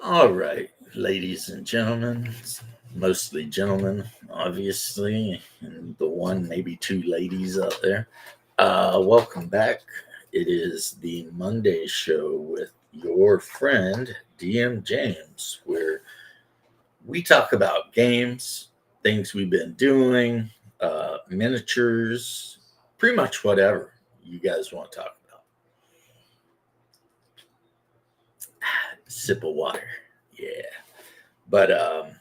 All right, ladies and gentlemen, mostly gentlemen, obviously, and the one, maybe two ladies out there. Welcome back. It is the Monday show with your friend, DM James, where we talk about games, things we've been doing, miniatures, pretty much whatever you guys want to talk about. Sip of water. Yeah. But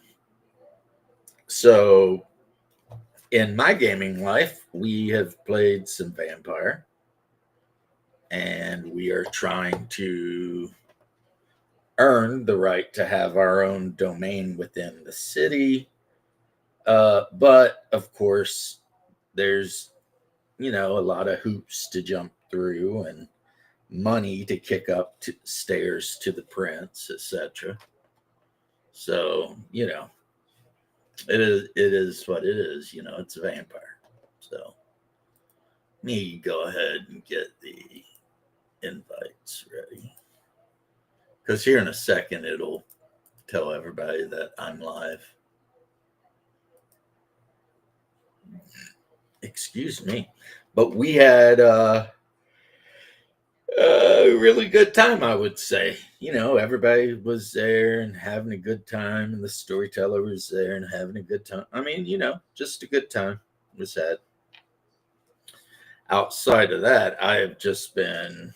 so in my gaming life, we have played some Vampire, and we are trying to earn the right to have our own domain within the city. But of course, there's a lot of hoops to jump through and money to kick up to stairs to the prince, etc. So it is what it is. It's a vampire. So me go ahead and get the invites ready. Because here in a second, it'll tell everybody that I'm live. Excuse me. But we had a really good time, I would say. Everybody was there and having a good time, and the storyteller was there and having a good time. I mean, just a good time was had. Outside of that, I have just been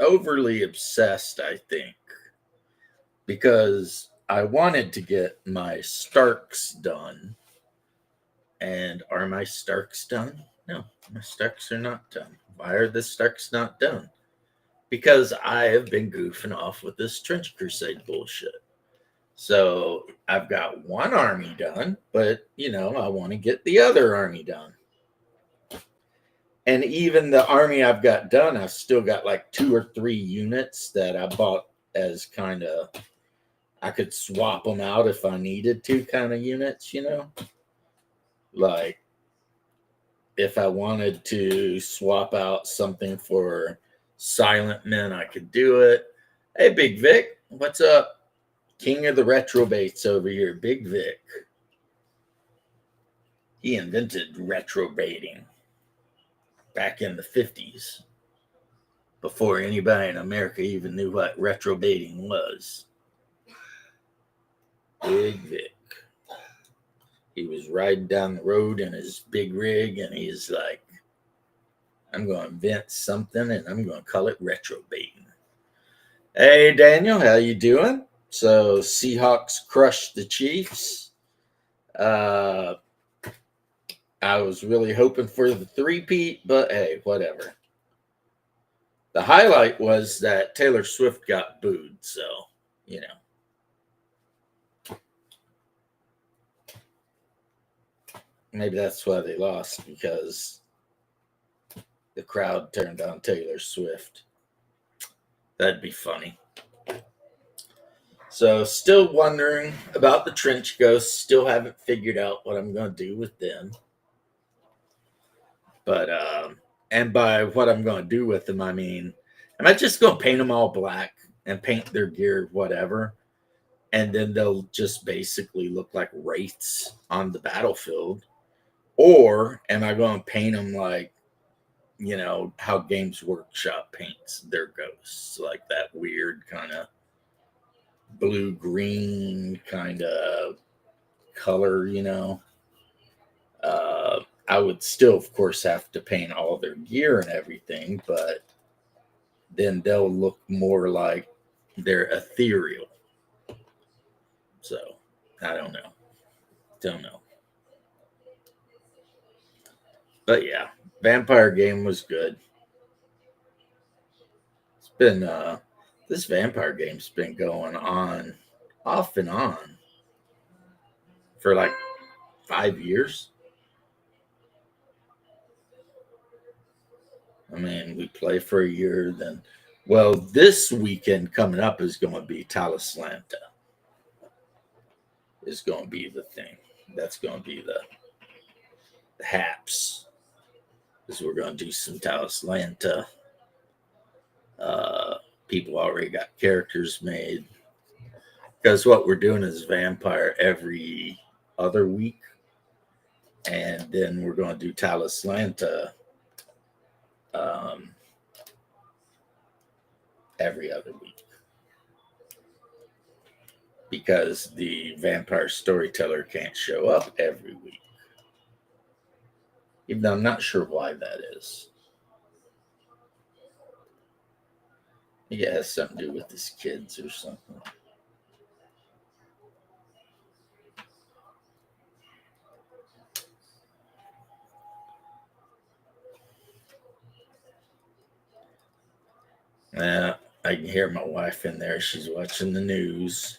overly obsessed, I think, because I wanted to get my Starks done. And are my Starks done? No, my Starks are not done. Why are the Starks not done? Because I have been goofing off with this Trench Crusade bullshit. So I've got one army done, but I want to get the other army done. And even the army I've got done, I've still got like 2 or 3 units that I bought as kind of, I could swap them out if I needed to, kind of units. Like if I wanted to swap out something for Silent Men, I could do it. Hey, Big Vic, what's up? King of the retrobates over here, Big Vic. He invented retrobating back in the 50s, before anybody in America even knew what retrobating was. Big Vic. He was riding down the road in his big rig, and he's like, I'm going to invent something, and I'm going to call it retrobating. Hey, Daniel, how you doing? So, Seahawks crushed the Chiefs. I was really hoping for the three-peat, but hey, whatever. The highlight was that Taylor Swift got booed, so, maybe that's why they lost, because the crowd turned on Taylor Swift. That'd be funny. So, still wondering about the trench ghosts. Still haven't figured out what I'm going to do with them. But, and by what I'm going to do with them, I mean, am I just going to paint them all black and paint their gear whatever? And then they'll just basically look like wraiths on the battlefield? Or am I going to paint them like, how Games Workshop paints their ghosts, like that weird kind of blue green kind of color? I would still, of course, have to paint all their gear and everything, but then they'll look more like they're ethereal. So, I don't know. Don't know. But yeah, Vampire game was good. It's been this Vampire game's been going on off and on for like 5 years. I mean, we play for a year, then well, this weekend coming up is going to be Talislanta. Is going to be the thing. That's going to be the haps. Because we're going to do some Talislanta. People already got characters made. Because what we're doing is vampire every other week, and then we're going to do Talislanta um, every other week because the vampire storyteller can't show up every week. Even though I'm not sure why that is. Maybe it has something to do with his kids or something. I can hear my wife in there. She's watching the news,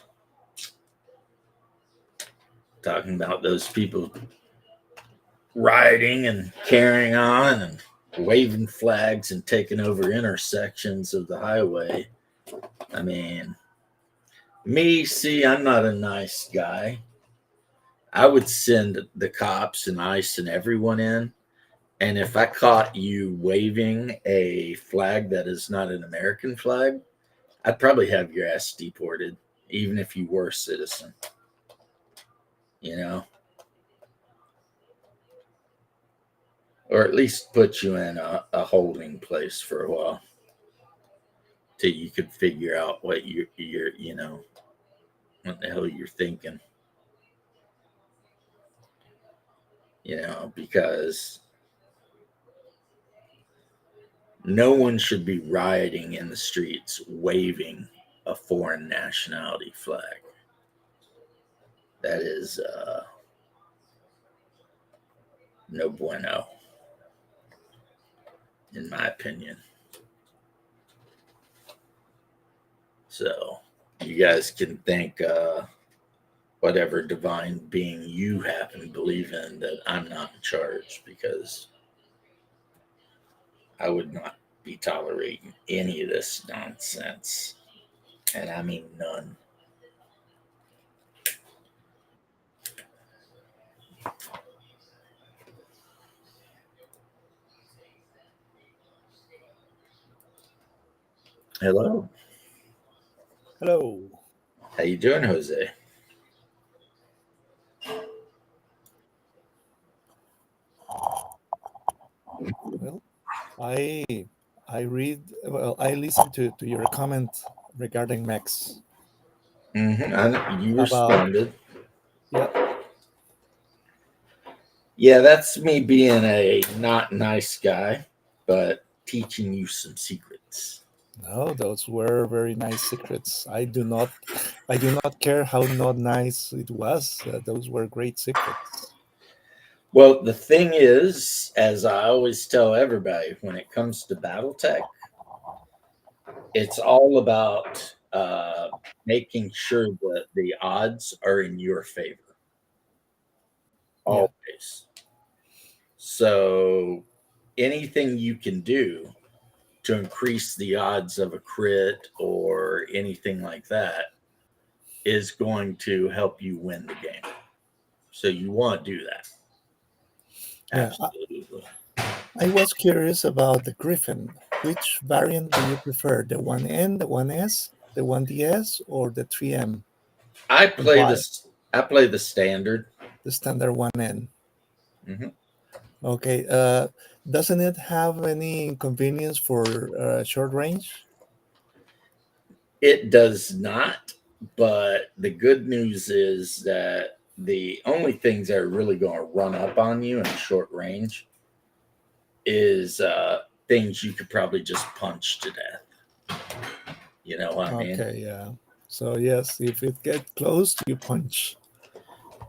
talking about those people rioting and carrying on and waving flags and taking over intersections of the highway. I mean, see, I'm not a nice guy. I would send the cops and ICE and everyone in. And if I caught you waving a flag that is not an American flag, I'd probably have your ass deported, even if you were a citizen. You know, or at least put you in a holding place for a while till you could figure out what you're what the hell you're thinking. Because no one should be rioting in the streets waving a foreign nationality flag. That is no bueno, in my opinion. So you guys can thank whatever divine being you happen to believe in that I'm not in charge, because I would not be tolerating any of this nonsense. And I mean none. Hello. Hello. How you doing, Jose? Well, I I listened to your comment regarding Max You about responded. yeah. Yeah, that's me being a not nice guy, but teaching you some secrets. No, those were very nice secrets. I do not care how not nice it was. Those were great secrets. Well, the thing is, as I always tell everybody, when it comes to Battletech, it's all about making sure that the odds are in your favor, Yeah, always. So anything you can do to increase the odds of a crit or anything like that is going to help you win the game. So you want to do that. yeah. Absolutely. I was curious about the Griffin. Which variant do you prefer? The 1N, the 1S, the 1DS, or the 3M? I And play why? this. I play the standard. The standard 1N. hmm Okay. Doesn't it have any inconvenience for short range? It does not, but the good news is that the only things that are really going to run up on you in short range is things you could probably just punch to death. You know what I mean? Okay, yeah. So yes, if it gets close, you punch.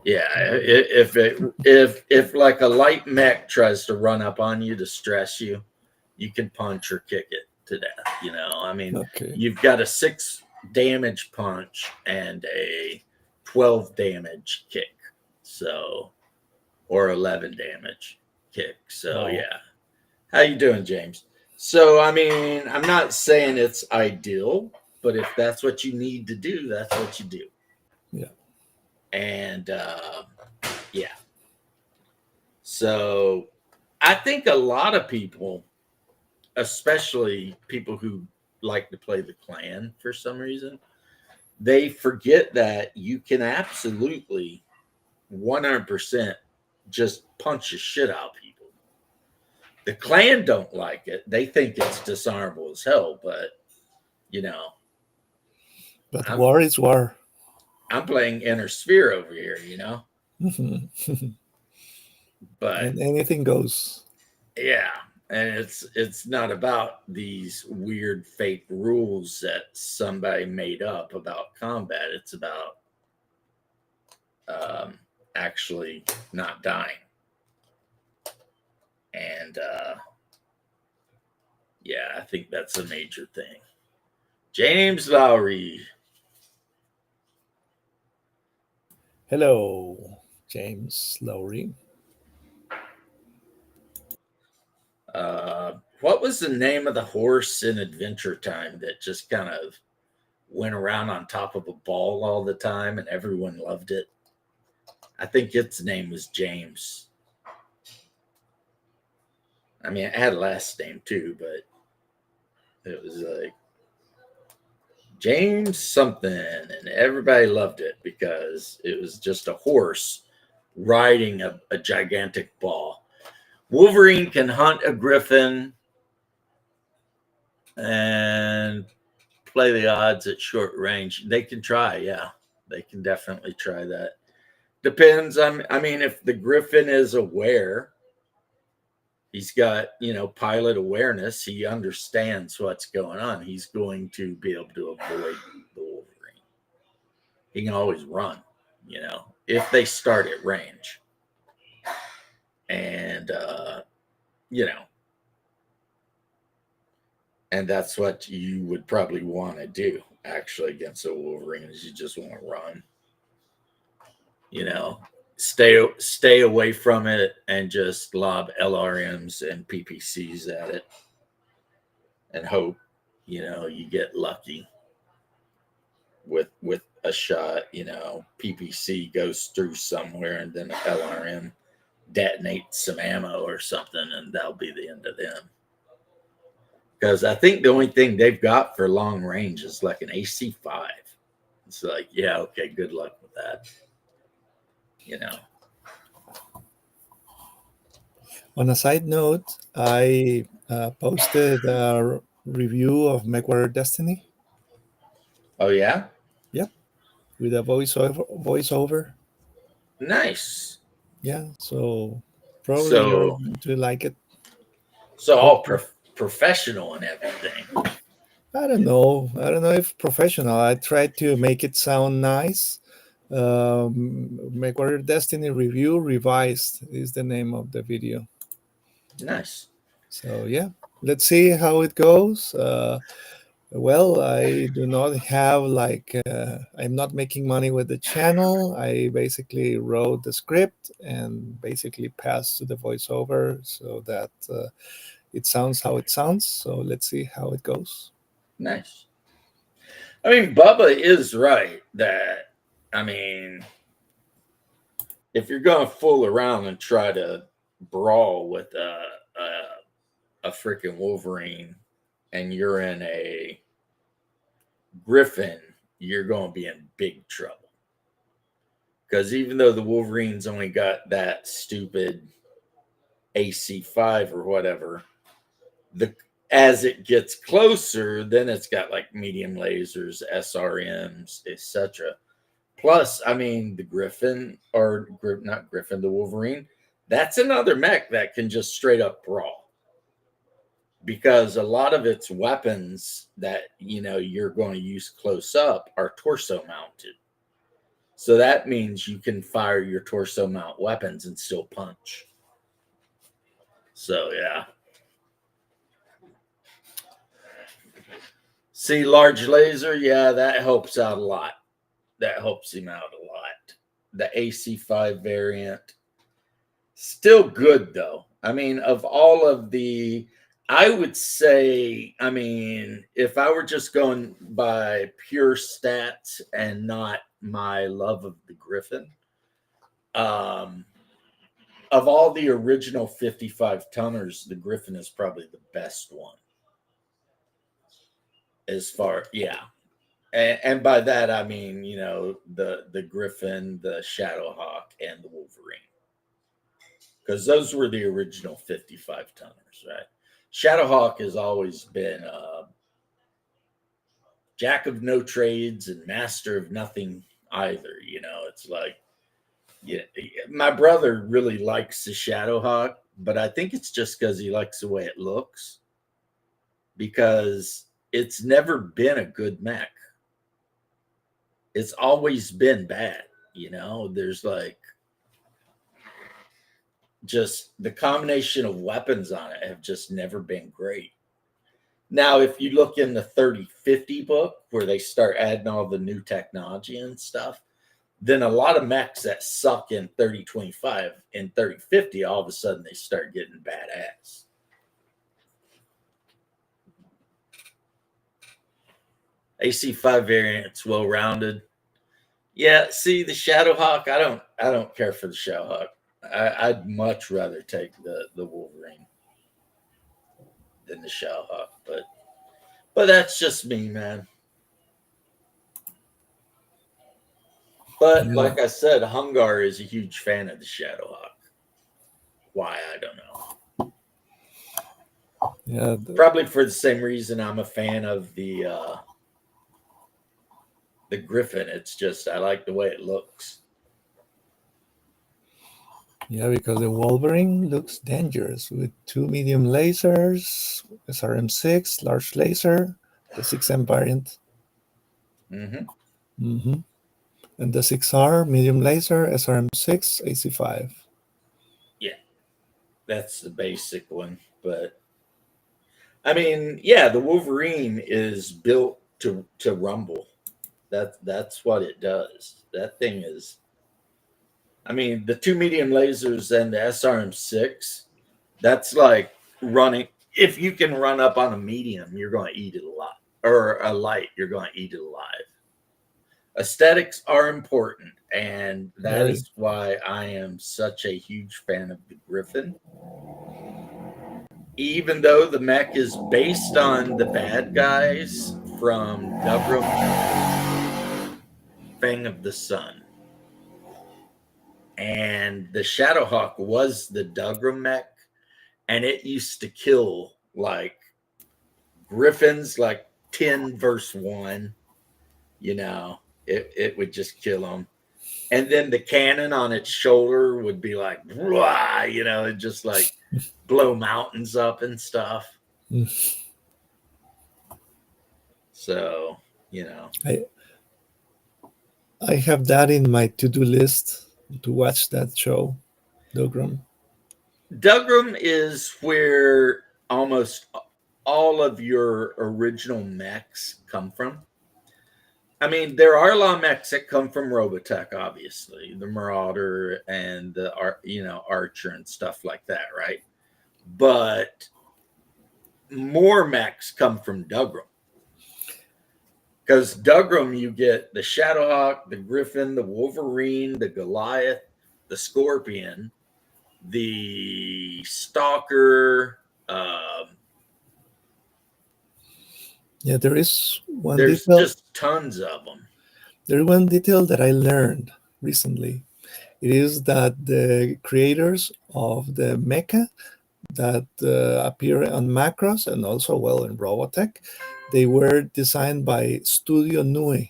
Yeah. If like a light mech tries to run up on you to stress you, you can punch or kick it to death. I mean, Okay. you've got a 6 damage punch and a 12 damage kick, so or 11 damage kick. So Wow. yeah, how you doing, James? So I mean, I'm not saying it's ideal, but if that's what you need to do, that's what you do. Yeah. And yeah, so I think a lot of people, especially people who like to play the clan for some reason, they forget that you can absolutely 100% just punch the shit out of people. The clan don't like it. They think it's dishonorable as hell, but you know, But I'm war is war. I'm playing Inner Sphere over here, you know. Mhm. But And anything goes. yeah, and it's not about these weird fake rules that somebody made up about combat. It's about um, actually not dying. And yeah, I think that's a major thing. James Lowry. Hello, James Lowry. What was the name of the horse in Adventure Time that just kind of went around on top of a ball all the time and everyone loved it? I think its name was James. I mean, it had a last name too, but it was like James something, and everybody loved it because it was just a horse riding a gigantic ball. Wolverine can hunt a griffin and play the odds at short range. They can try, yeah. They can definitely try that. Depends on, I mean, if the griffin is aware, he's got, pilot awareness, he understands what's going on. He's going to be able to avoid the Wolverine. He can always run, if they start at range. And, you know, and that's what you would probably want to do actually against a Wolverine is you just want to run. Stay away from it and just lob LRMs and PPCs at it and hope, you get lucky with a shot, PPC goes through somewhere and then LRM detonates some ammo or something and that'll be the end of them. Because I think the only thing they've got for long range is like an AC5. It's like, yeah, okay, good luck with that. On a side note, I posted a review of MechWarrior Destiny. Oh yeah, Yep, with a voiceover. nice. Yeah, so probably you're So, going to like it. all Hopefully. professional and everything. I don't know. I don't know if professional. I tried to make it sound nice. MechWarrior Destiny Review Revised is the name of the video. Nice. So yeah, let's see how it goes. Well, I do not have I'm not making money with the channel. I basically wrote the script and basically passed to the voiceover so that it sounds how it sounds. So let's see how it goes. Nice. I mean, Bubba is right that, I mean, if you're going to fool around and try to brawl with a freaking Wolverine and you're in a Griffin, you're going to be in big trouble. Because even though the Wolverine's only got that stupid AC5 or whatever, as it gets closer, then it's got like medium lasers, SRMs, etc. Plus, I mean, the Griffin, or not Griffin, the Wolverine, that's another mech that can just straight up brawl. Because a lot of its weapons that you're going to use close up are torso mounted. So that means you can fire your torso mount weapons and still punch. So yeah. See, large laser, yeah, that helps out a lot. That helps him out a lot. The AC5 variant, still good though. I mean, of all of the, I would say, I mean, if I were just going by pure stats and not my love of the Griffin, of all the original 55 tonners, the Griffin is probably the best one. As far, yeah. And by that I mean, you know, the Griffin, the Shadowhawk, and the Wolverine, because those were the original 55 tonners, right? Shadowhawk has always been jack of no trades and master of nothing either. You know, it's like, yeah, my brother really likes the Shadowhawk, but I think it's just because he likes the way it looks, because it's never been a good mech. It's always been bad. You know, there's like just the combination of weapons on it have just never been great. Now, if you look in the 3050 book where they start adding all the new technology and stuff, then a lot of mechs that suck in 3025 and 3050, all of a sudden they start getting badass. AC5 variants, well rounded. Yeah, see the Shadowhawk. I don't care for the Shadowhawk. I'd much rather take the Wolverine than the Shadowhawk, but that's just me, man. But Yeah. like I said, Hungar is a huge fan of the Shadowhawk. Why, I don't know. Yeah. Probably for the same reason I'm a fan of the Griffin. It's just I like the way it looks. Yeah, because the Wolverine looks dangerous with 2 medium lasers, SRM6, large laser, the 6M variant. Mm-hmm. Mm-hmm. And the 6R, medium laser, SRM6, AC5. Yeah, that's the basic one. But I mean, yeah, the Wolverine is built to rumble. That's what it does. That thing is. I mean, the 2 medium lasers and the SRM6. That's like running. If you can run up on a medium, you're going to eat it alive, or a light, you're going to eat it alive. Aesthetics are important, and that Very. is why I am such a huge fan of the Griffin. Even though the mech is based on the bad guys from Dugrum, Fang of the Sun, and the Shadowhawk was the Dugrum mech, and it used to kill like Griffins, like 10 verse 1. You know, it would just kill them. And then the cannon on its shoulder would be like, "Wah," you know, it just like blow mountains up and stuff. So, you know, I have that in my to-do list to watch that show, Dogram. Dugrum is where almost all of your original mechs come from. I mean, there are a lot of mechs that come from Robotech, obviously, the Marauder and the Archer and stuff like that, right? But more mechs come from Dugrum. Because Dugrum, you get the Shadowhawk, the Griffin, the Wolverine, the Goliath, the Scorpion, the Stalker. Yeah, there is one There's detail. just tons of them. There's one detail that I learned recently. It is that the creators of the mecha that appear on Macross and also, well, in Robotech, they were designed by Studio Nue.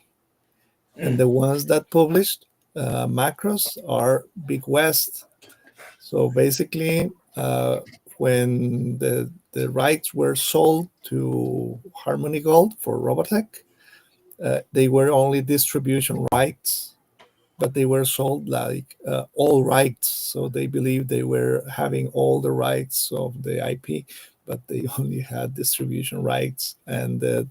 And the ones that published Macross are Big West. So basically, when the rights were sold to Harmony Gold for Robotech, they were only distribution rights, but they were sold like all rights. So they believed they were having all the rights of the IP, but they only had distribution rights, and the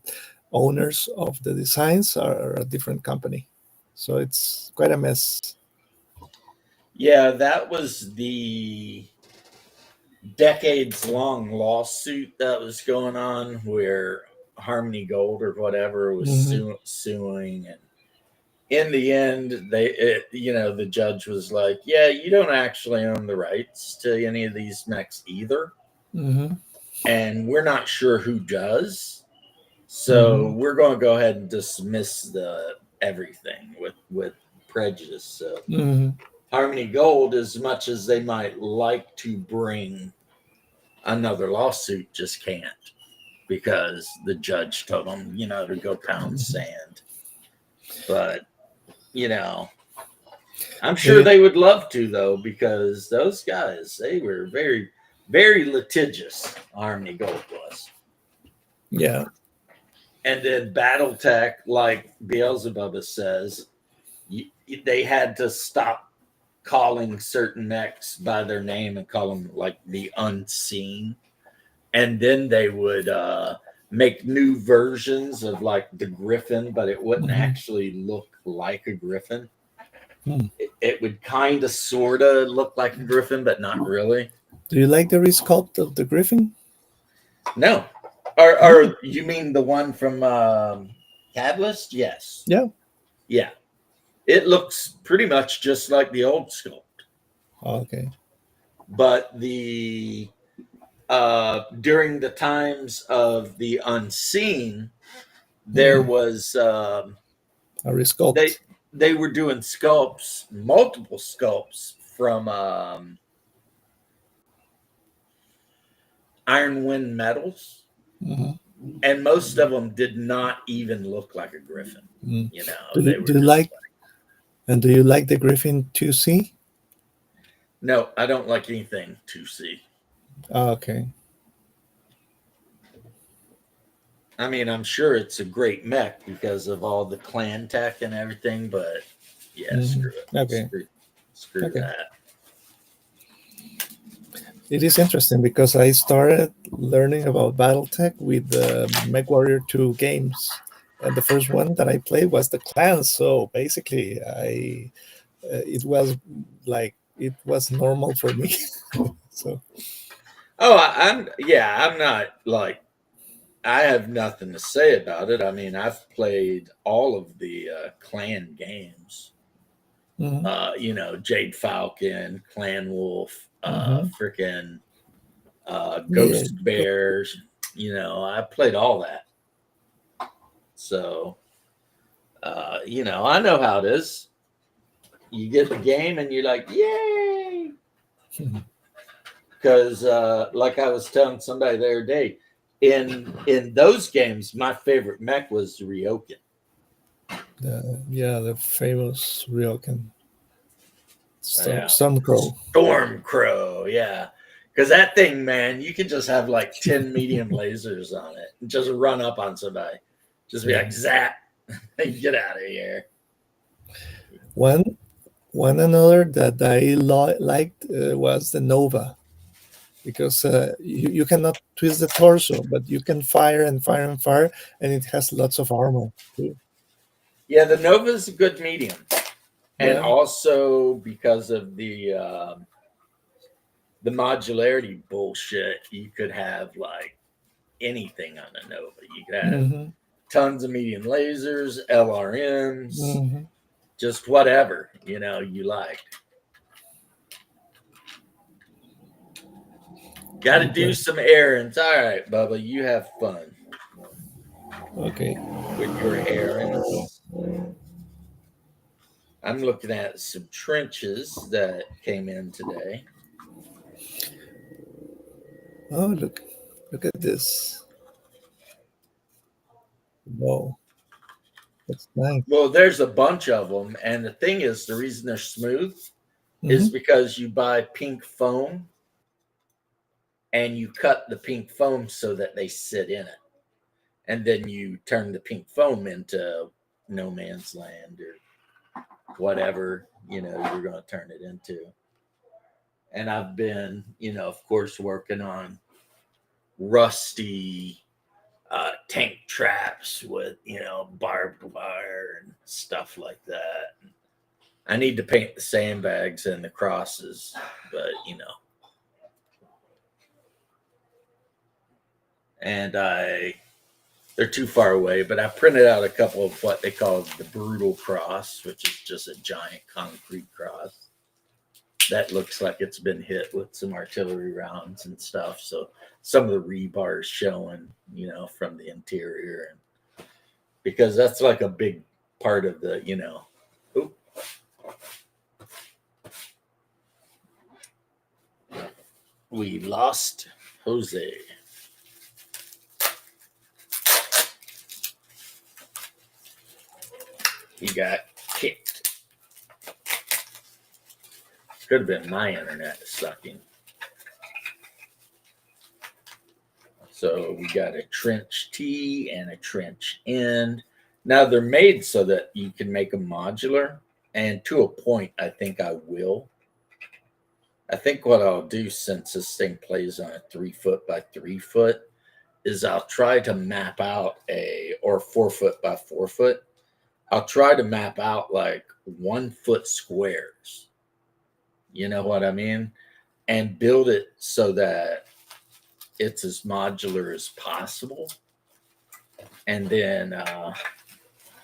owners of the designs are a different company. So it's quite a mess. Yeah, that was the decades long lawsuit that was going on where Harmony Gold or whatever was suing, and in the end the judge was like, yeah, you don't actually own the rights to any of these mechs either, Mm-hmm. and we're not sure who does, So we're going to go ahead and dismiss the everything with prejudice. So Mhm. Harmony Gold, as much as they might like to bring another lawsuit, just can't, because the judge told them, to go pound sand. But, I'm sure they would love to, though, because those guys, they were very, very litigious. Harmony Gold was. Yeah. And then Battletech, like Beelzebub says, they had to stop calling certain mechs by their name and call them like the Unseen. And then they would make new versions of like the Griffin, but it wouldn't actually look like a Griffin. It would kind of sort of look like a Griffin, but not really. Do you like the resculpt of the Griffin? No. Or you mean the one from Catalyst? Yes. Yeah. Yeah. It looks pretty much just like the old sculpt. Okay. But the during the times of the Unseen, there was a resculpt. They were doing sculpts, multiple sculpts from Iron Wind Metals, and most of them did not even look like a Griffin. Do they you, were do you like? And do you like the Griffin 2C? No, I don't like anything 2C. Okay. I mean, I'm sure it's a great mech because of all the clan tech and everything, but yeah, screw it. Okay. Screw that. It is interesting because I started learning about BattleTech with the MechWarrior 2 games. And the first one that I played was the clan. So basically, it was normal for me. So. Oh, I'm not like, I have nothing to say about it. I mean, I've played all of the clan games. Jade Falcon, Clan Wolf, freaking Ghost Bears. I played all that. So, I know how it is. You get the game and you're like, yay! Because, like I was telling somebody the other day, in those games, my favorite mech was Ryoken. The famous Ryoken. Stormcrow. Stormcrow, yeah. Because that thing, man, you can just have like 10 medium lasers on it and just run up on somebody. Just be like, zap, get out of here. One another that I liked was the Nova. Because you cannot twist the torso, but you can fire and fire and fire, and it has lots of armor too. Yeah, the Nova is a good medium. And also because of the modularity bullshit, you could have like anything on a Nova. You could have tons of medium lasers, LRMs, just whatever, you like. Got to do some errands. All right, Bubba, you have fun. Okay. With your errands. I'm looking at some trenches that came in today. Oh, look at this. Whoa. That's nice. Well, there's a bunch of them. And the thing is, the reason they're smooth is because you buy pink foam and you cut the pink foam so that they sit in it. And then you turn the pink foam into no man's land or whatever, you're going to turn it into. And I've been, of course, working on rusty tank traps with, barbed wire and stuff like that. I need to paint the sandbags and the crosses, but, and they're too far away, but I printed out a couple of what they call the Brutal Cross, which is just a giant concrete cross. that looks like it's been hit with some artillery rounds and stuff. So some of the rebar is showing, you know, from the interior, and because that's like a big part of the, you know. Oop. We lost Jose. He got kicked. Could have been my internet sucking. So we got a trench T and a trench end. Now they're made so that you can make them modular. And to a point, I think I will. I think what I'll do, since this thing plays on a 3 foot by 3 foot, is I'll try to map out or 4 foot by 4 foot. I'll try to map out like 1 foot squares. You know what I mean? And build it so that it's as modular as possible. And then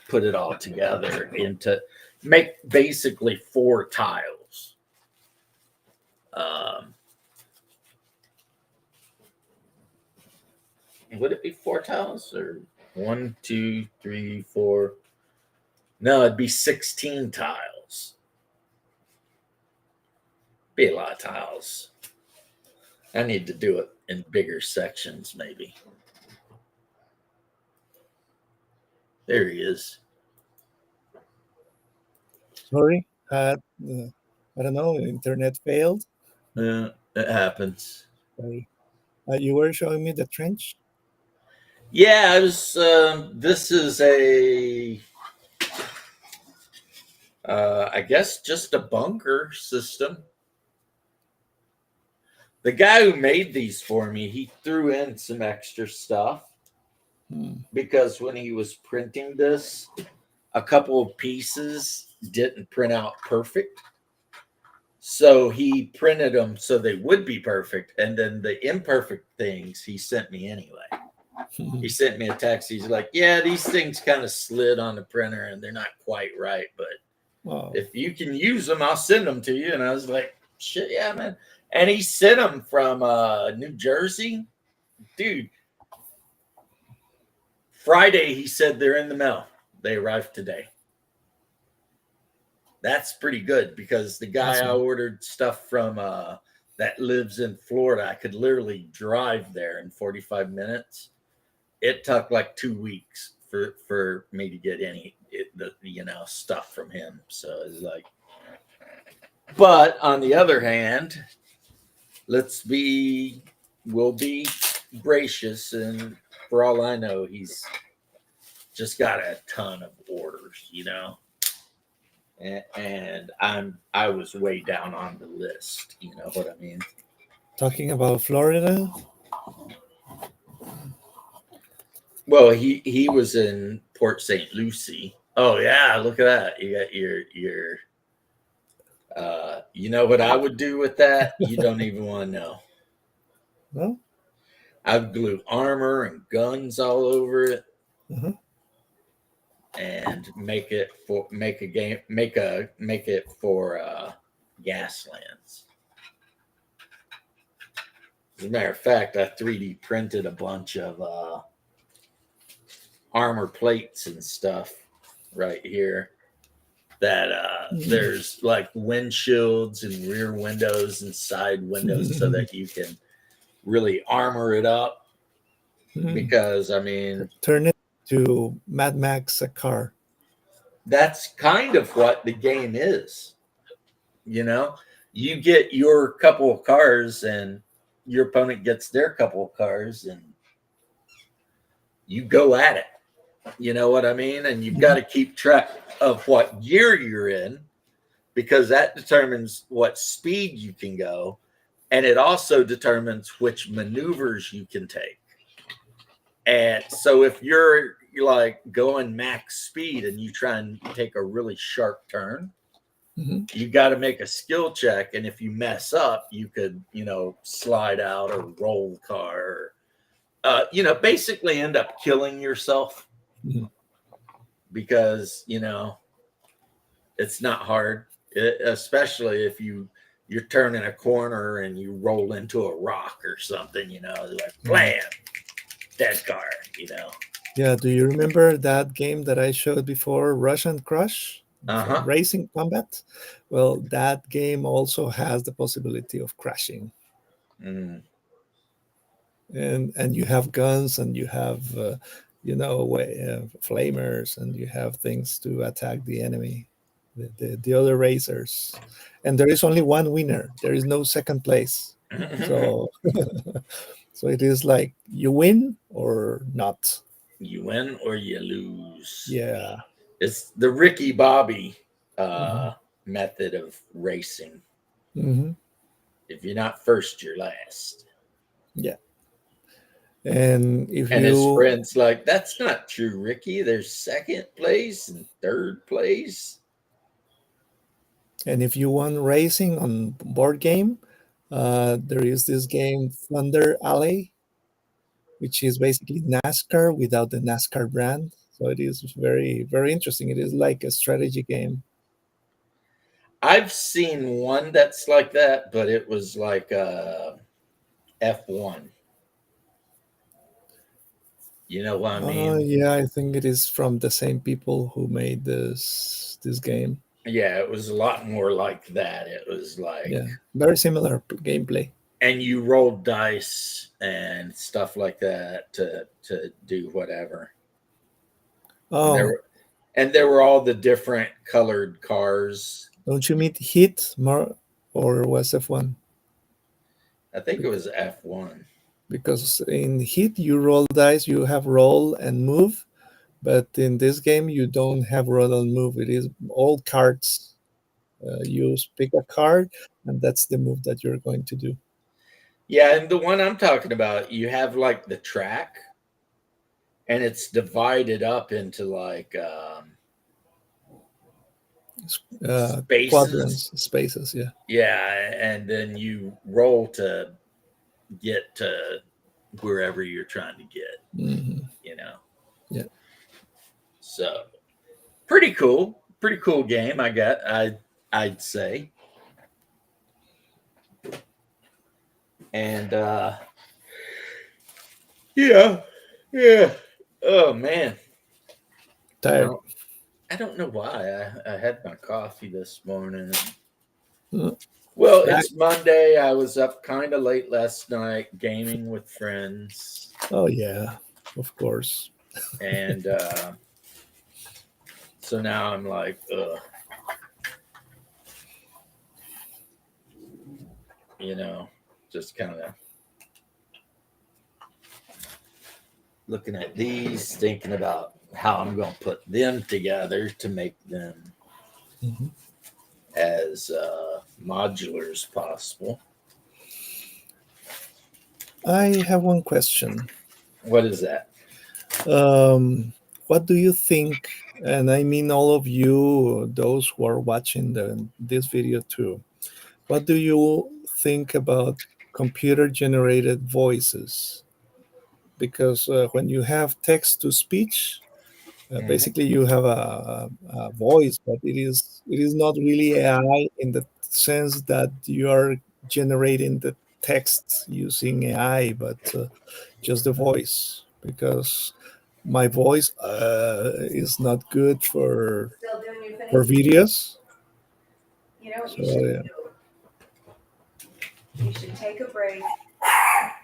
put it all together into make basically 4 tiles. Would it be 4 tiles or 1, 2, 3, 4? No, it'd be 16 tiles. Be a lot of tiles. I need to do it in bigger sections, maybe. There he is. Sorry, I don't know. Internet failed. It happens. Sorry. You were showing me the trench. Yeah, I was. This is a, I guess, just a bunker system. The guy who made these for me, he threw in some extra stuff because when he was printing this, a couple of pieces didn't print out perfect. So he printed them so they would be perfect. And then the imperfect things he sent me anyway. He sent me a text. He's like, yeah, these things kind of slid on the printer and they're not quite right. But if you can use them, I'll send them to you. And I was like, shit, yeah, man. And he sent them from New Jersey. Dude, Friday, he said they're in the mail. They arrived today. That's pretty good because the guy I ordered stuff from that lives in Florida, I could literally drive there in 45 minutes. It took like 2 weeks for me to get stuff from him. So it's like, but on the other hand, we'll be gracious, and for all I know, he's just got a ton of orders, you know. And I was way down on the list, you know what I mean? Talking about Florida. Well, he was in Port St. Lucie. Oh yeah, look at that. You got your you know what I would do with that? You don't even want to know. No? I'd glue armor and guns all over it. Uh-huh. And make it for Gaslands. As a matter of fact, I 3D printed a bunch of armor plates and stuff right here. That there's like windshields and rear windows and side windows so that you can really armor it up. Because I mean, turn it to Mad Max a car. That's kind of what the game is. You know, you get your couple of cars and your opponent gets their couple of cars and you go at it. You know what I mean? And you've got to keep track of what gear you're in because that determines what speed you can go. And it also determines which maneuvers you can take. And so if you're like going max speed and you try and take a really sharp turn, you got to make a skill check. And if you mess up, you could, slide out or roll the car, or, basically end up killing yourself because, it's not hard, especially if you you're turning a corner and you roll into a rock or something, like Mhm. blam, dead car, Yeah, do you remember that game that I showed before, Russian Crush, Uh-huh. Racing Combat? Well, that game also has the possibility of crashing, Mm. and you have guns, and you have flamers, and you have things to attack the enemy, the other racers, and there is only one winner. There is no second place. So so it is like you win or not. You win or you lose. Yeah. It's the Ricky Bobby Hmm. method of racing. Hmm. If you're not first, you're last. Yeah. And if And his you friends like, that's not true, Ricky. There's second place and third place. and if you want racing on board game, there is this game Thunder Alley, which is basically NASCAR without the NASCAR brand. So it is very, very interesting. It is like a strategy game. I've seen one that's like that, but it was like F1. You know what I mean? Yeah, I think it is from the same people who made this game. Yeah, it was a lot more like that. It was like, Yeah, very similar gameplay. and you rolled dice and stuff like that to do whatever. And there Oh, were and there were all the different colored cars. don't you meet Hit more, or was F1? I think it was F1. Because in Hit you roll dice, you have roll and move, but in this game you don't have roll and move. It is all cards. You pick a card, and that's the move that you're going to do. Yeah, and the one I'm talking about, you have like the track, and it's divided up into like spaces. Quadrants, spaces. Yeah. Yeah, and then you roll to get to wherever you're trying to get, Hmm. you know. Yeah. So pretty cool. Pretty cool game, I'd say. And yeah. Yeah. Oh man. Tired. Well, I don't know why. I had my coffee this morning. Uh, Well, back. it's Monday. I was up kind of late last night gaming with friends. Oh yeah, of course. And so now I'm like, ugh, just kind of looking at these, thinking about how I'm going to put them together to make them Mhm. as modular as possible. I have one question. What is that? What do you think? And I mean all of you, those who are watching this video too. What do you think about computer generated voices? Because when you have text to speech, Mhm. basically you have a voice, but it is not really AI in the sense that you are generating the text using AI, but just the voice. Because my voice is not good Still doing your for thing? videos. You know what So you should yeah. do? You should take a break,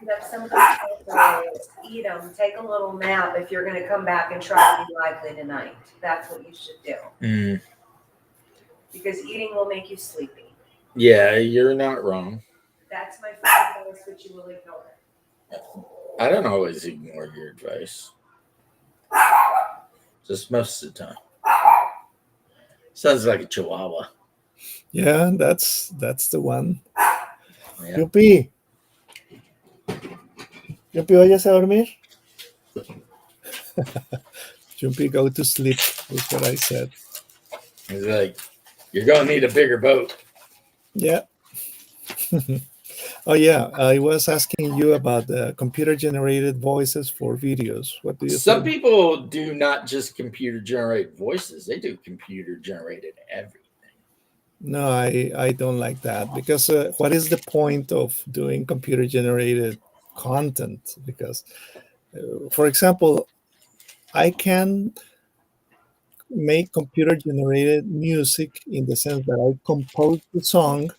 put up some potatoes, eat them, take a little nap if you're going to come back and try to be lively tonight. That's what you should do. Mm. Because eating will make you sleepy. Yeah, you're not wrong. That's my first advice, which you will ignore. I don't always ignore your advice, just most of the time. Sounds like a chihuahua. Yeah, that's the one. Yeah. Yupi. Yupi, váyase a dormir. Yupi, go to sleep, is what I said. He's like, you're going to need a bigger boat. Yeah. Oh yeah, I was asking you about the computer generated voices for videos. What do you Some think? people do not just computer generated voices, they do computer generated everything. No, I don't like that because what is the point of doing computer generated content? Because, for example, I can make computer generated music in the sense that I compose the song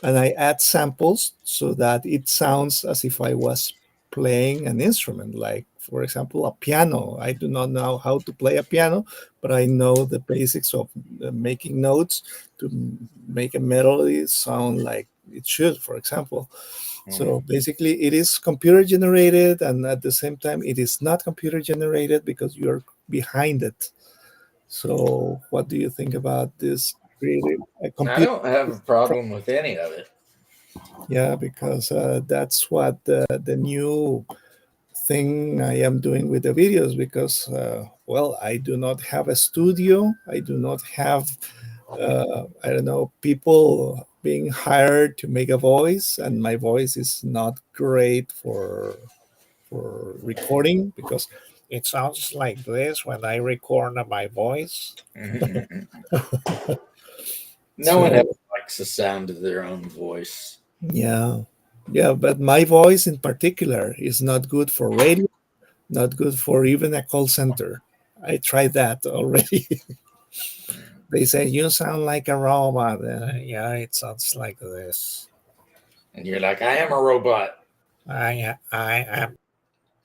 and I add samples so that it sounds as if I was playing an instrument, like, for example, a piano. I do not know how to play a piano, but I know the basics of making notes to make a melody sound like it should, for example. So basically, it is computer generated, and at the same time, it is not computer generated because you're behind it. So, what do you think about this creative I computer? don't have a problem with any of it. Yeah, because that's what the new thing I am doing with the videos. Because well, I do not have a studio. I do not have I don't know, people being hired to make a voice, and my voice is not great for recording because it sounds like this when I record my voice. No one ever So likes the sound of their own voice. yeah, yeah, but my voice in particular is not good for radio, not good for even a call center. I tried that already. They say you sound like a robot. Yeah, it sounds like this. And you're like, I am a robot. I am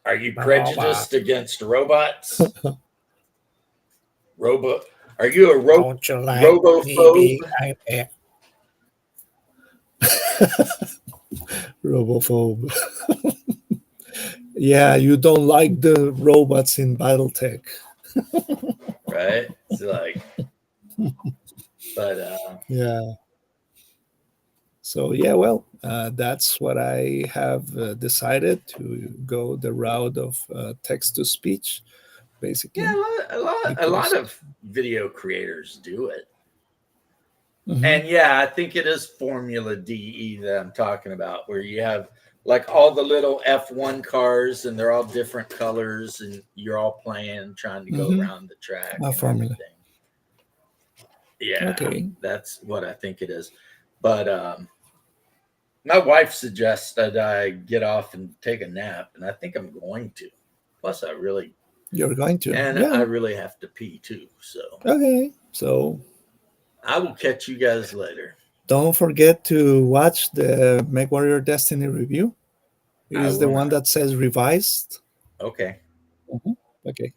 Are you a robot. prejudiced against robots? Robot? Are you a Don't you like robophobe? Robophobe. Yeah, you don't like the robots in BattleTech. Right? It's like, but Yeah. So yeah, well, that's what I have decided to go the route of text to speech, yeah, basically. a lot Because of video creators do it. Mhm. And yeah, I think it is Formula DE that I'm talking about, where you have like all the little F1 cars and they're all different colors and you're all playing, trying to go Mhm. around the track A and formula. everything. Yeah, Okay. that's what I think it is. But my wife suggests that I get off and take a nap, and I think I'm going to. Plus, You're going to. I Yeah. really have to pee too. So Okay. So I will catch you guys later. don't forget to watch the MechWarrior Destiny review. It I is the will one not. that says revised. Okay. Mhm. Okay.